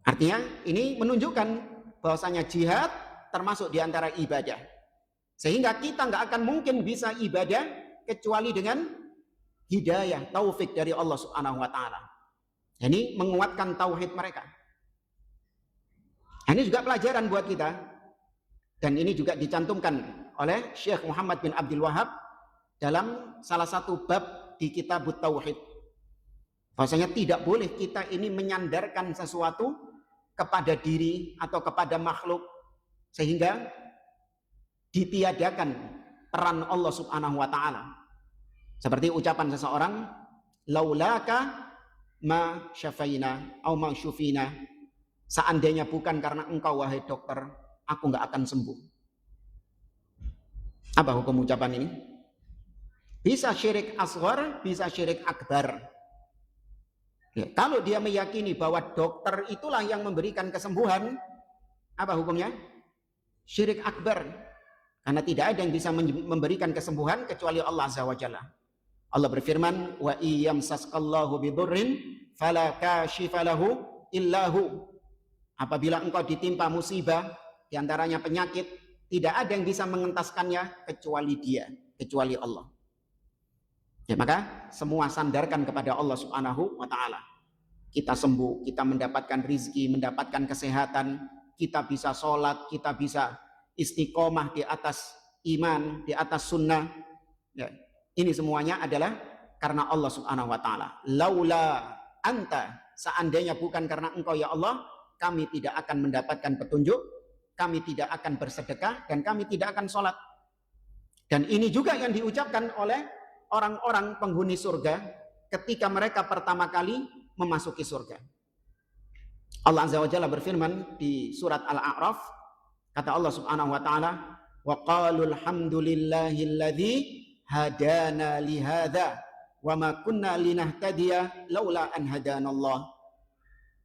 Artinya ini menunjukkan bahwasanya jihad termasuk di antara ibadah. Sehingga kita nggak akan mungkin bisa ibadah kecuali dengan hidayah, taufik dari Allah Subhanahu wa taala. Ini menguatkan tauhid mereka. Ini juga pelajaran buat kita. Dan ini juga dicantumkan oleh Syekh Muhammad bin Abdul Wahab dalam salah satu bab di kitab Tauhid. Bahwasanya tidak boleh kita ini menyandarkan sesuatu kepada diri atau kepada makhluk sehingga ditiadakan peran Allah Subhanahu wa taala. Seperti ucapan seseorang, laulaka ma syafaina au ma syufina, seandainya bukan karena engkau wahai dokter, aku enggak akan sembuh. Apa hukum ucapan ini? Bisa syirik asghar, bisa syirik akbar. Ya, kalau dia meyakini bahwa dokter itulah yang memberikan kesembuhan, apa hukumnya? Syirik akbar. Karena tidak ada yang bisa memberikan kesembuhan kecuali Allah Azza wa Jalla. Allah berfirman, wa iyamsaskallahu bidurrin fala kashifa lahu illahu. Apabila engkau ditimpa musibah, diantaranya penyakit, tidak ada yang bisa mengentaskannya kecuali Dia, kecuali Allah. Ya, maka semua sandarkan kepada Allah Subhanahu wa taala. Kita sembuh, kita mendapatkan rizki, mendapatkan kesehatan, kita bisa sholat, kita bisa istiqomah di atas iman, di atas sunnah. Ya, ini semuanya adalah karena Allah Subhanahu wa taala. Laula anta, seandainya bukan karena engkau ya Allah, kami tidak akan mendapatkan petunjuk, kami tidak akan bersedekah, dan kami tidak akan sholat. Dan ini juga yang diucapkan oleh orang-orang penghuni surga ketika mereka pertama kali memasuki surga. Allah Azza wa Jalla berfirman di surat Al-A'raf, kata Allah Subhanahu wa taala, wa qalu alhamdulillahilladzi hadana li hadza wa ma kunna linahtadiya laula an hadanallah.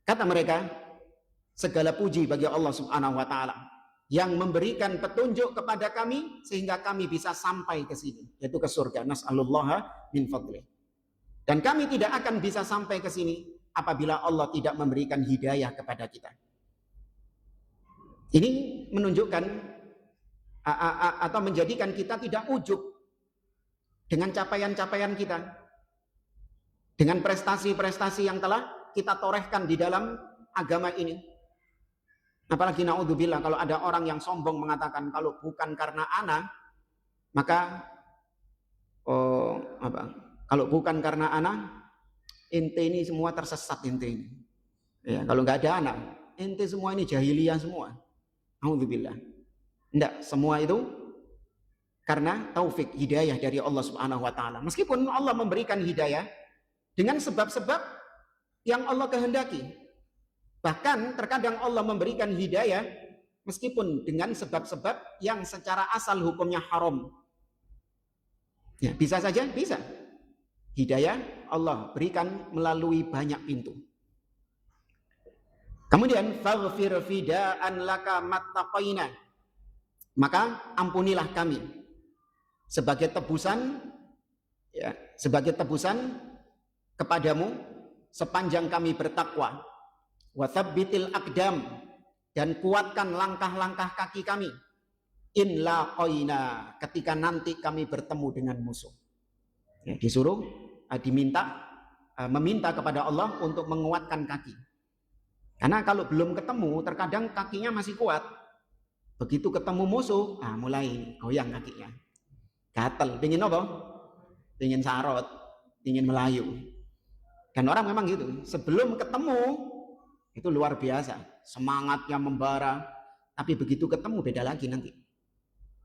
Kata mereka, segala puji bagi Allah Subhanahu wa taala yang memberikan petunjuk kepada kami sehingga kami bisa sampai ke sini, yaitu ke surga. Nas'alullaha min fadlih. Dan kami tidak akan bisa sampai ke sini apabila Allah tidak memberikan hidayah kepada kita. Ini menunjukkan atau menjadikan kita tidak ujub dengan capaian-capaian kita, dengan prestasi-prestasi yang telah kita torehkan di dalam agama ini. Apalagi naudzubillah kalau ada orang yang sombong mengatakan kalau bukan karena ana, maka kalau bukan karena ana, ente ini semua tersesat ente ini. Ya, kalau nggak ada anak, ente semua ini jahiliyah semua. Naudzubillah. Enggak, semua itu karena taufik hidayah dari Allah Subhanahu wa taala. Meskipun Allah memberikan hidayah dengan sebab-sebab yang Allah kehendaki. Bahkan terkadang Allah memberikan hidayah meskipun dengan sebab-sebab yang secara asal hukumnya haram. Ya, bisa saja, bisa. Hidayah Allah berikan melalui banyak pintu. Kemudian faghfir fida'an laka mattaqaina. Maka ampunilah kami sebagai tebusan, ya, sebagai tebusan kepadamu sepanjang kami bertakwa. Wa tsabbitil aqdam, dan kuatkan langkah-langkah kaki kami. In laqaina, ketika nanti kami bertemu dengan musuh. Ya, disuruh meminta kepada Allah untuk menguatkan kaki. Karena kalau belum ketemu, terkadang kakinya masih kuat. Begitu ketemu musuh, mulai goyang kakinya. Gatel, pingin apa? Pingin sarot, pingin melayu. Dan orang memang gitu. Sebelum ketemu itu luar biasa, semangatnya membara. Tapi begitu ketemu beda lagi nanti.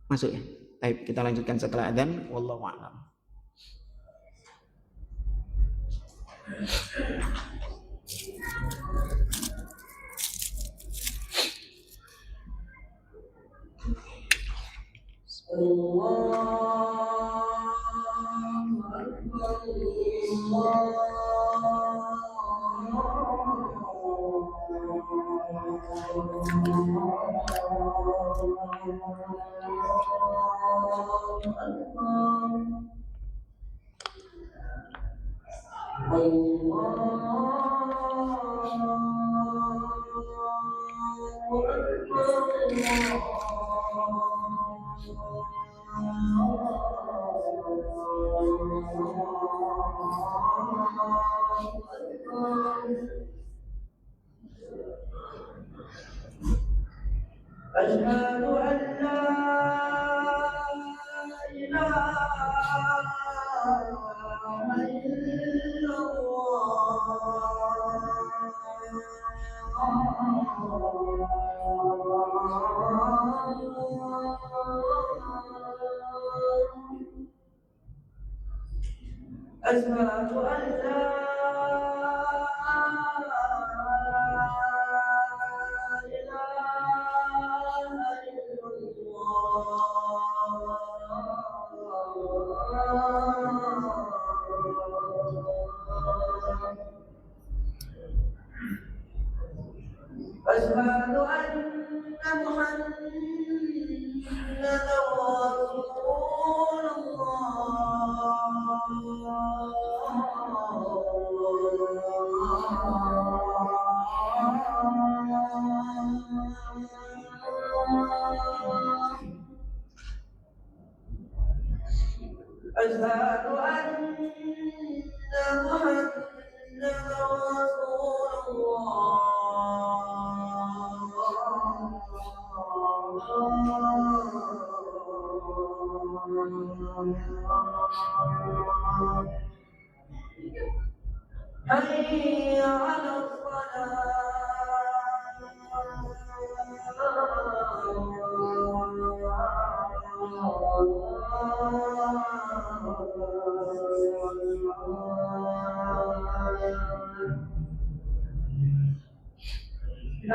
Masuk ya. Baik, kita lanjutkan setelah adzan. Wallahu a'lam.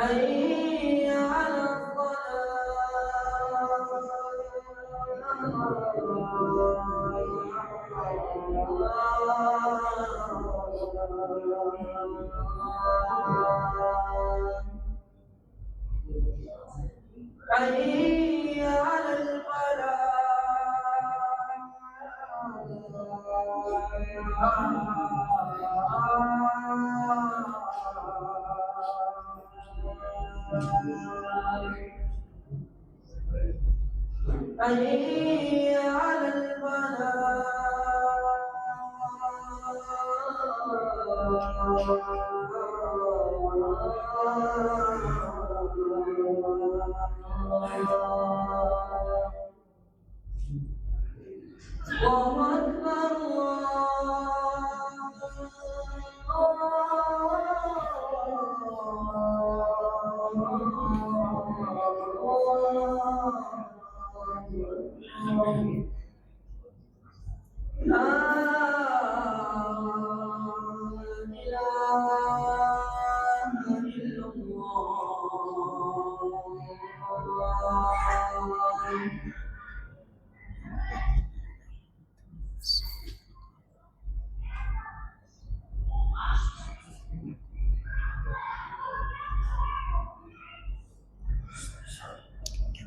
حي على الصلاة حي على حي على الله أكبر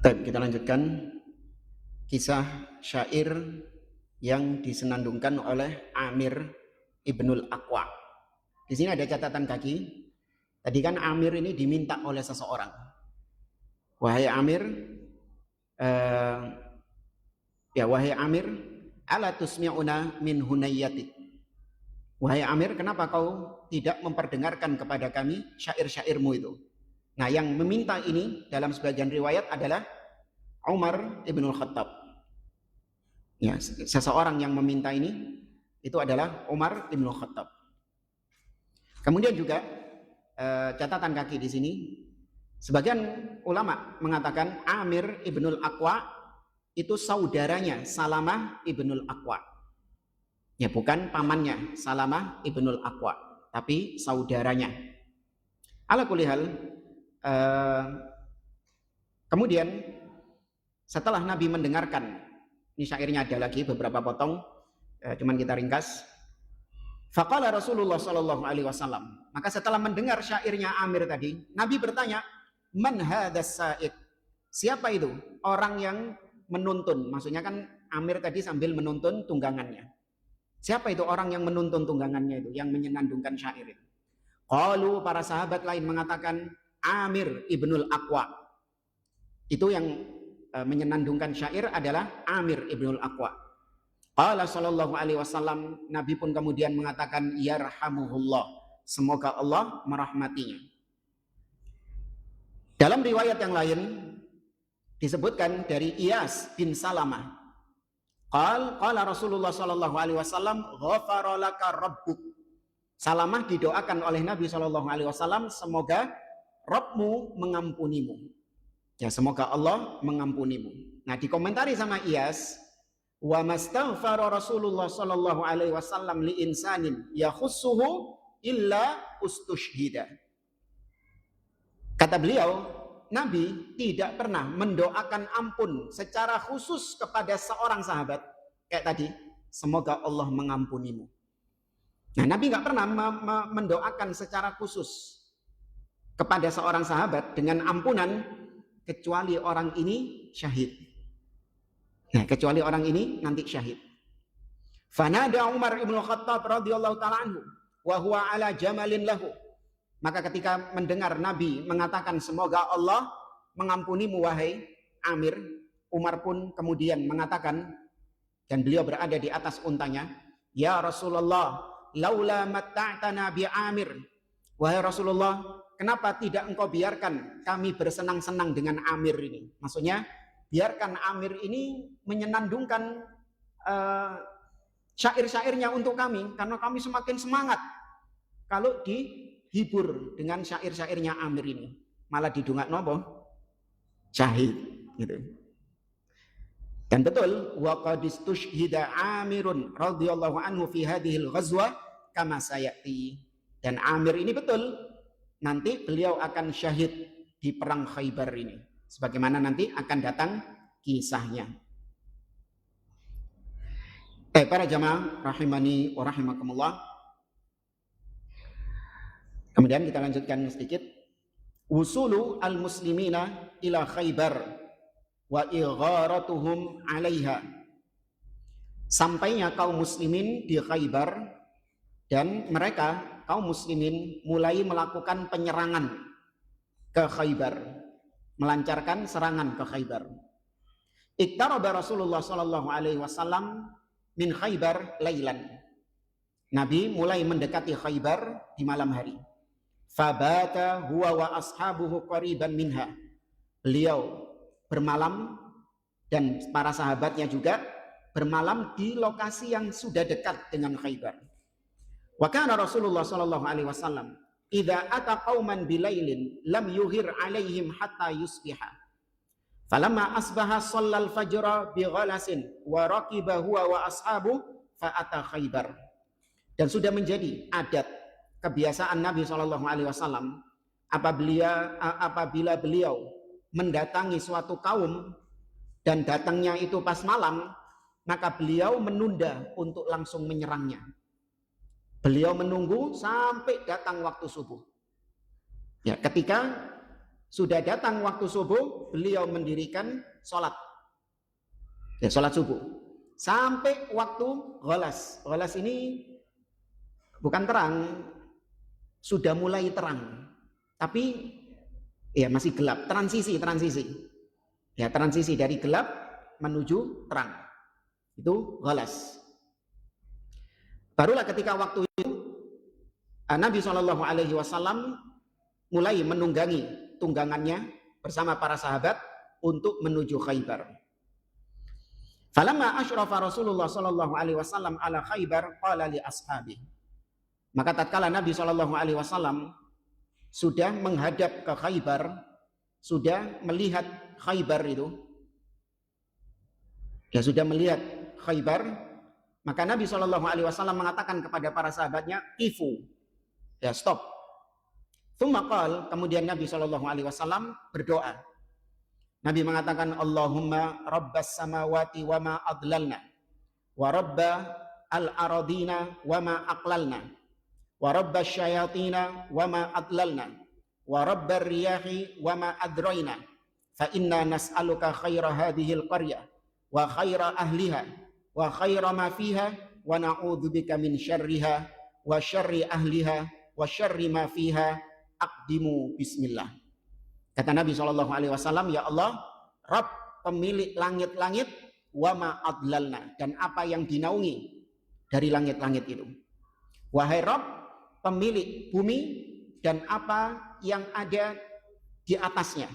Baik, kita lanjutkan kisah syair yang disenandungkan oleh Amir Ibnul Aqwa. Di sini ada catatan kaki. Tadi kan Amir ini diminta oleh seseorang. Wahai Amir, wahai Amir, ala tusmi'una min hunayyati. Wahai Amir, kenapa kau tidak memperdengarkan kepada kami syair-syairmu itu? Nah, yang meminta ini dalam sebagian riwayat adalah Umar Ibnul Khattab. Ya, seseorang yang meminta ini itu adalah Umar Ibnul Khattab. Kemudian juga catatan kaki di sini, sebagian ulama mengatakan Amir Ibnul Aqwa itu saudaranya Salamah Ibnul Aqwa. Ya, bukan pamannya Salamah Ibnul Aqwa, tapi saudaranya. Ala kulli hal, kemudian setelah Nabi mendengarkan, ini syairnya ada lagi beberapa potong, cuman kita ringkas. Faqala Rasulullah sallallahu alaihi wasallam. Maka setelah mendengar syairnya Amir tadi, Nabi bertanya, "Man hadas sa'id?" Siapa itu orang yang menuntun? Maksudnya kan Amir tadi sambil menuntun tunggangannya. Siapa itu orang yang menuntun tunggangannya itu, yang menyenandungkan syair itu? Qalu, para sahabat lain mengatakan, Amir Ibnul Aqwa. Itu yang menyenandungkan syair adalah Amir Ibnul Aqwa. Qala sallallahu alaihi wasallam, Nabi pun kemudian mengatakan, yarhamuhullah, semoga Allah merahmatinya. Dalam riwayat yang lain disebutkan dari Iyas bin Salamah. Qala Rasulullah sallallahu alaihi wasallam, ghafara laka rabbuk. Salamah didoakan oleh Nabi sallallahu alaihi wasallam, semoga Rabbmu mengampunimu. Ya, semoga Allah mengampunimu. Nah, dikomentari sama Iyas, wa mastaghfara Rasulullah sallallahu alaihi wasallam li insanin yakhussuhu illa ustushhida. Kata beliau, Nabi tidak pernah mendoakan ampun secara khusus kepada seorang sahabat kayak tadi, semoga Allah mengampunimu. Nah, Nabi nggak pernah mendoakan secara khusus kepada seorang sahabat dengan ampunan kecuali orang ini syahid. Nah, kecuali orang ini nanti syahid. Fanada Umar Ibn Khattab radhiyallahu ta'ala anhu wa huwa ala jamalin lahu. Maka ketika mendengar Nabi mengatakan semoga Allah mengampunimu wahai Amir, Umar pun kemudian mengatakan, dan beliau berada di atas untanya, ya Rasulullah, laula matta'tana bi Amir. Wahai Rasulullah, kenapa tidak engkau biarkan kami bersenang-senang dengan Amir ini? Maksudnya, biarkan Amir ini menyenandungkan syair-syairnya untuk kami, karena kami semakin semangat kalau dihibur dengan syair-syairnya Amir ini. Malah didungak nopo syahid gitu. Dan betul, wa qad istushhida Amirun radhiyallahu anhu fi hadhil ghazwa kama sayati. Dan Amir ini betul nanti beliau akan syahid di perang Khaybar ini. Sebagaimana nanti akan datang kisahnya. Para jamaah rahimani wa rahimakumullah. Kemudian kita lanjutkan sedikit. Wusulu al-muslimina ila Khaybar wa igharatuhum 'alaiha. Sampainya kaum muslimin di Khaybar dan mereka kaum muslimin mulai melakukan penyerangan ke Khaybar, melancarkan serangan ke Khaybar. Iktaraba Rasulullah sallallahu alaihi wasallam min Khaybar lailan. Nabi mulai mendekati Khaybar di malam hari. Fabata huwa wa ashabuhu qariban minha. Beliau bermalam dan para sahabatnya juga bermalam di lokasi yang sudah dekat dengan Khaybar. Wa kana Rasulullah sallallahu alaihi wasallam idza ata qauman bilailin lam yuhir alaihim hatta yusbiha. Falamma asbaha shallal fajra bi ghalasin wa raqiba huwa wa ashabu fa ata Khaybar. Dan sudah menjadi adat kebiasaan Nabi sallallahu alaihi wasallam apabila beliau mendatangi suatu kaum dan datangnya itu pas malam, maka beliau menunda untuk langsung menyerangnya. Beliau menunggu sampai datang waktu subuh. Ya, ketika sudah datang waktu subuh, beliau mendirikan sholat. Ya, sholat subuh. Sampai waktu ghalas. Ghalas ini bukan terang, sudah mulai terang. Tapi ya masih gelap, transisi. Ya, transisi dari gelap menuju terang. Itu ghalas. Barulah ketika waktu itu Nabi SAW mulai menunggangi tunggangannya bersama para sahabat untuk menuju Khaybar. Falamma asyrafa Rasulullah sallallahu alaihi wasallam ala Khaybar qala li ashabi. Maka tatkala Nabi sallallahu alaihi wasallam sudah menghadap ke Khaybar, sudah melihat Khaybar itu, ya sudah melihat Khaybar, maka Nabi sallallahu alaihi wasallam mengatakan kepada para sahabatnya, "Qifu." Ya, stop. Tsumma qala, kemudian Nabi sallallahu alaihi wasallam berdoa. Nabi mengatakan, "Allahumma rabbas samawati wa ma adlalna wa rabba al-aradina wa ma aqlalna wa rabbas syayatina wa ma adlalna wa rabbar riyahi wa ma adraina fa inna nas'aluka khaira hadhil qaryah wa khaira ahliha wa khaira ma fiha wa na'udzubika min syarriha wa syarri ahliha wa syarri ma fiha aqdimu bismillah." Kata Nabi SAW, "Ya Allah, Rabb pemilik langit-langit, wa ma adlalna, dan apa yang dinaungi dari langit-langit itu. Wahai Rabb pemilik bumi dan apa yang ada di atasnya.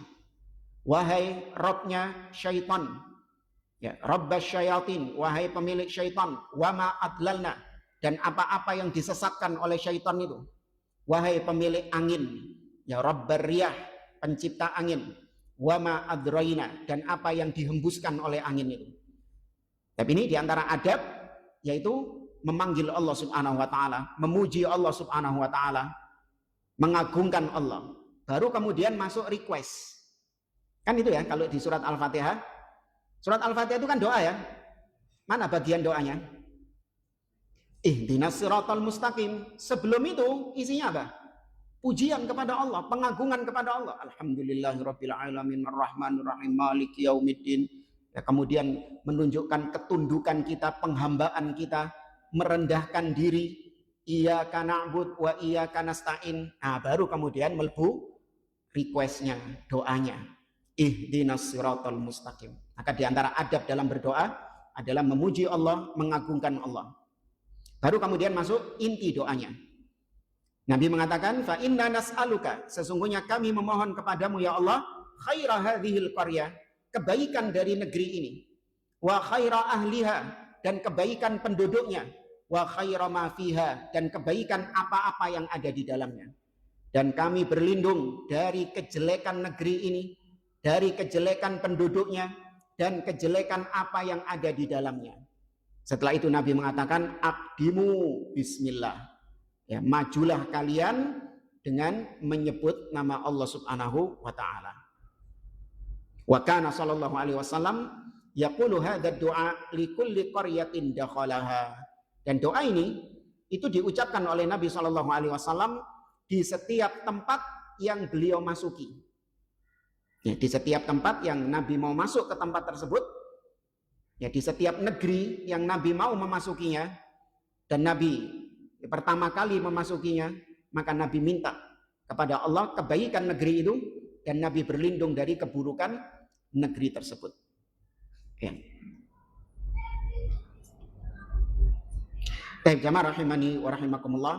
Wahai Rabbnya syaitan, ya, Rabbas syayatin, wahai pemilik syaitan, wa ma adlalna, dan apa-apa yang disesatkan oleh syaitan itu. Wahai pemilik angin, ya Rabbar riyah, pencipta angin, wa ma adraina, dan apa yang dihembuskan oleh angin itu." Tapi ini diantara adab, yaitu memanggil Allah subhanahu wa ta'ala, memuji Allah subhanahu wa ta'ala, mengagungkan Allah. Baru kemudian masuk request. Kan itu ya, kalau di surat Al-Fatihah. Surat Al-Fatihah itu kan doa ya. Mana bagian doanya? Ihdinas siratal mustaqim. Sebelum itu isinya apa? Pujian kepada Allah, pengagungan kepada Allah. Alhamdulillahirabbil alamin arrahmanir rahim maliki yaumiddin. Ya, kemudian menunjukkan ketundukan kita, penghambaan kita, merendahkan diri. Iyyaka na'bud wa iyyaka nasta'in. Nah, baru kemudian melebu requestnya, doanya. Ihdinas siratal mustaqim. Maka di antara adab dalam berdoa adalah memuji Allah, mengagungkan Allah. Baru kemudian masuk inti doanya. Nabi mengatakan, "Fa inna nas'aluka," sesungguhnya kami memohon kepadamu ya Allah, "khaira hadhil qaryah," kebaikan dari negeri ini. Wa khaira ahliha, dan kebaikan penduduknya. Wa khaira ma fiha, dan kebaikan apa-apa yang ada di dalamnya. Dan kami berlindung dari kejelekan negeri ini, dari kejelekan penduduknya, dan kejelekan apa yang ada di dalamnya. Setelah itu Nabi mengatakan, "Aqdimu bismillah." Ya, majulah kalian dengan menyebut nama Allah Subhanahu wa taala. Wa kana sallallahu alaihi wasallam yaqulu hadza du'a li kulli qaryatin dakhalaha. Dan doa ini itu diucapkan oleh Nabi sallallahu alaihi wasallam di setiap tempat yang beliau masuki. Ya, di setiap tempat yang Nabi mau masuk ke tempat tersebut, ya di setiap negeri yang Nabi mau memasukinya, dan Nabi pertama kali memasukinya, maka Nabi minta kepada Allah kebaikan negeri itu, dan Nabi berlindung dari keburukan negeri tersebut. Ya. Baik, jamaah rahimani wa rahimakumullah.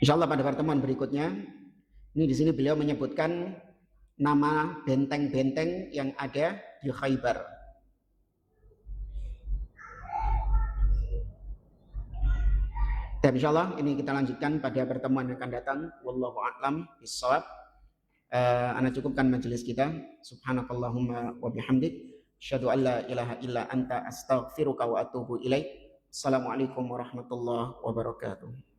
Insyaallah pada pertemuan berikutnya, ini di sini beliau menyebutkan nama benteng-benteng yang ada di Khaybar. Dan insyaallah ini kita lanjutkan pada pertemuan yang akan datang. Wallahu a'lam bishawab. Ana cukupkan majelis kita. Subhanakallahumma wa bihamdik, asyhadu an la ilaha illa anta astaghfiruka wa atubu ilaik. Assalamualaikum warahmatullahi wabarakatuh.